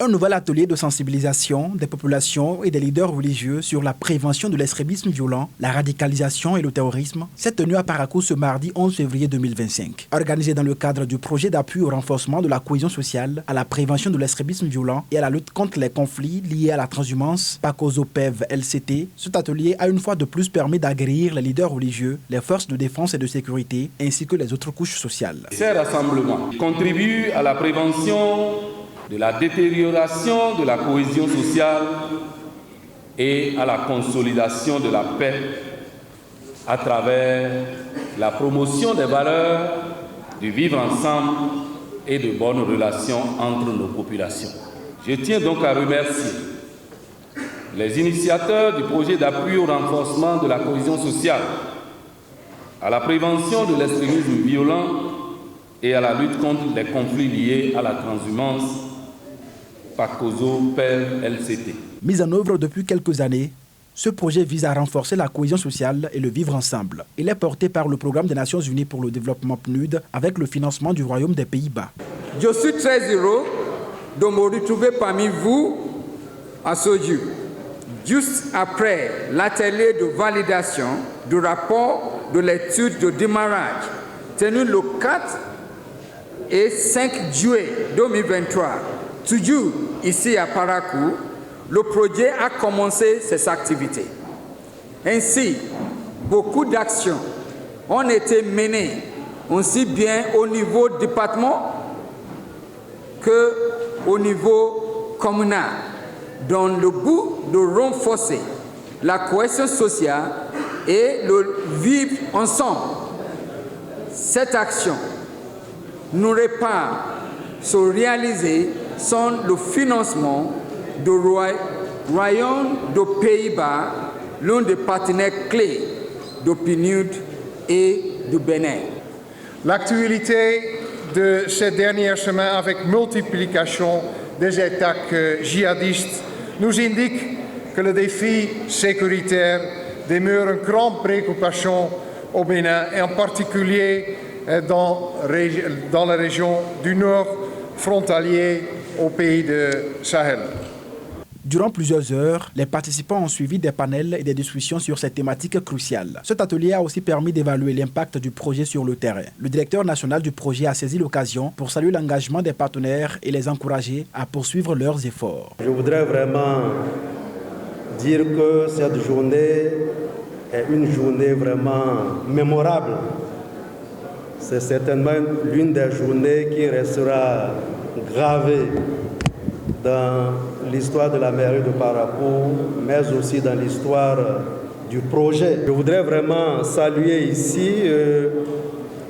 Un nouvel atelier de sensibilisation des populations et des leaders religieux sur la prévention de l'extrémisme violent, la radicalisation et le terrorisme s'est tenu à Parakou ce mardi 11 février 2025. Organisé dans le cadre du projet d'appui au renforcement de la cohésion sociale, à la prévention de l'extrémisme violent et à la lutte contre les conflits liés à la transhumance, Pakozo PEV LCT, cet atelier a une fois de plus permis d'aguerrir les leaders religieux, les forces de défense et de sécurité, ainsi que les autres couches sociales. Ces rassemblements contribuent à la prévention de la détérioration de la cohésion sociale et à la consolidation de la paix à travers la promotion des valeurs du vivre ensemble et de bonnes relations entre nos populations. Je tiens donc à remercier les initiateurs du projet d'appui au renforcement de la cohésion sociale, à la prévention de l'extrémisme violent et à la lutte contre les conflits liés à la transhumance, Pakozo PEV LCT. Mis en œuvre depuis quelques années, ce projet vise à renforcer la cohésion sociale et le vivre ensemble. Il est porté par le Programme des Nations Unies pour le développement PNUD avec le financement du Royaume des Pays-Bas. Je suis très heureux de me retrouver parmi vous à ce jour, juste après l'atelier de validation du rapport de l'étude de démarrage tenu le 4 et 5 juillet 2023. Toujours ici à Parakou, le projet a commencé ses activités. Ainsi, beaucoup d'actions ont été menées aussi bien au niveau département qu'au niveau communal, dans le but de renforcer la cohésion sociale et le vivre ensemble. Cette action n'aurait pas se réaliser sans le financement du Royaume des Pays-Bas, l'un des partenaires clés de PNUD et du Bénin. L'actualité de ces dernières semaines avec multiplication des attaques djihadistes nous indique que le défi sécuritaire demeure une grande préoccupation au Bénin et en particulier dans la région du Nord frontalier au pays de Sahel. Durant plusieurs heures, les participants ont suivi des panels et des discussions sur ces thématiques cruciales. Cet atelier a aussi permis d'évaluer l'impact du projet sur le terrain. Le directeur national du projet a saisi l'occasion pour saluer l'engagement des partenaires et les encourager à poursuivre leurs efforts. Je voudrais vraiment dire que cette journée est une journée vraiment mémorable. C'est certainement l'une des journées qui restera gravée dans l'histoire de la mairie de Parakou, mais aussi dans l'histoire du projet. Je voudrais vraiment saluer ici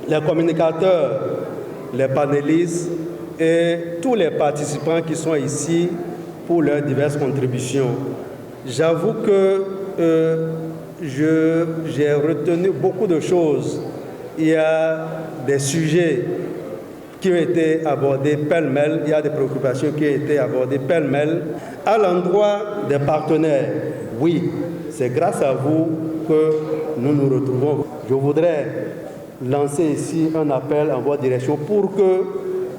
les communicateurs, les panélistes et tous les participants qui sont ici pour leurs diverses contributions. J'avoue que j'ai retenu beaucoup de choses. Il y a des sujets qui ont été abordés pêle-mêle, il y a des préoccupations qui ont été abordées pêle-mêle. À l'endroit des partenaires, oui, c'est grâce à vous que nous nous retrouvons. Je voudrais lancer ici un appel en votre direction pour que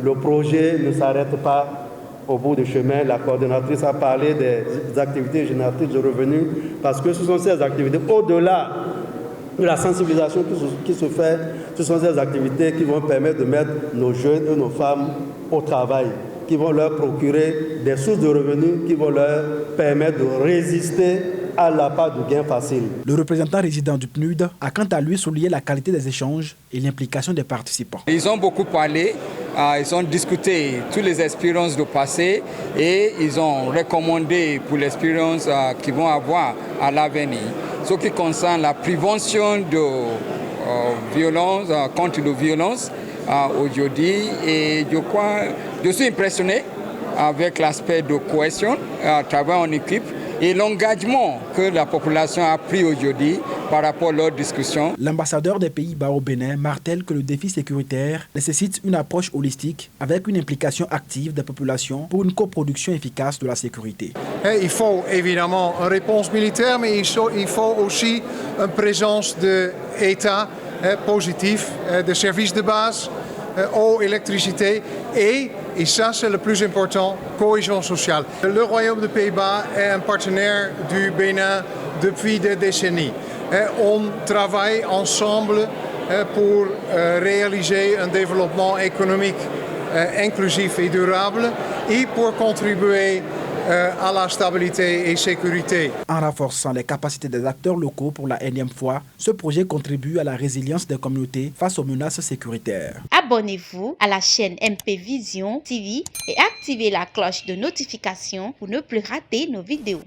le projet ne s'arrête pas au bout du chemin. La coordonnatrice a parlé des activités génératrices de revenus parce que ce sont ces activités au-delà de la sensibilisation qui se fait, ce sont ces activités qui vont permettre de mettre nos jeunes et nos femmes au travail, qui vont leur procurer des sources de revenus, qui vont leur permettre de résister à l'appât du gain facile. Le représentant résident du PNUD a quant à lui souligné la qualité des échanges et l'implication des participants. Ils ont beaucoup parlé, ils ont discuté toutes les expériences du passé et ils ont recommandé pour l'expérience qu'ils vont avoir à l'avenir. Ce qui concerne la prévention de violence, contre la violence aujourd'hui. Et je suis impressionné avec l'aspect de cohésion, travail en équipe et l'engagement que la population a pris aujourd'hui par rapport à leur discussion. L'ambassadeur des Pays-Bas au Bénin martèle que le défi sécuritaire nécessite une approche holistique avec une implication active des populations pour une coproduction efficace de la sécurité. Il faut évidemment une réponse militaire, mais il faut aussi une présence de l'État positif, de services de base, eau, électricité et Et ça, c'est le plus important, cohésion sociale. Le Royaume des Pays-Bas est un partenaire du Bénin depuis des décennies. On travaille ensemble pour réaliser un développement économique inclusif et durable et pour contribuer à la stabilité et sécurité. En renforçant les capacités des acteurs locaux pour la énième fois, ce projet contribue à la résilience des communautés face aux menaces sécuritaires. Abonnez-vous à la chaîne MP Vision TV et activez la cloche de notification pour ne plus rater nos vidéos.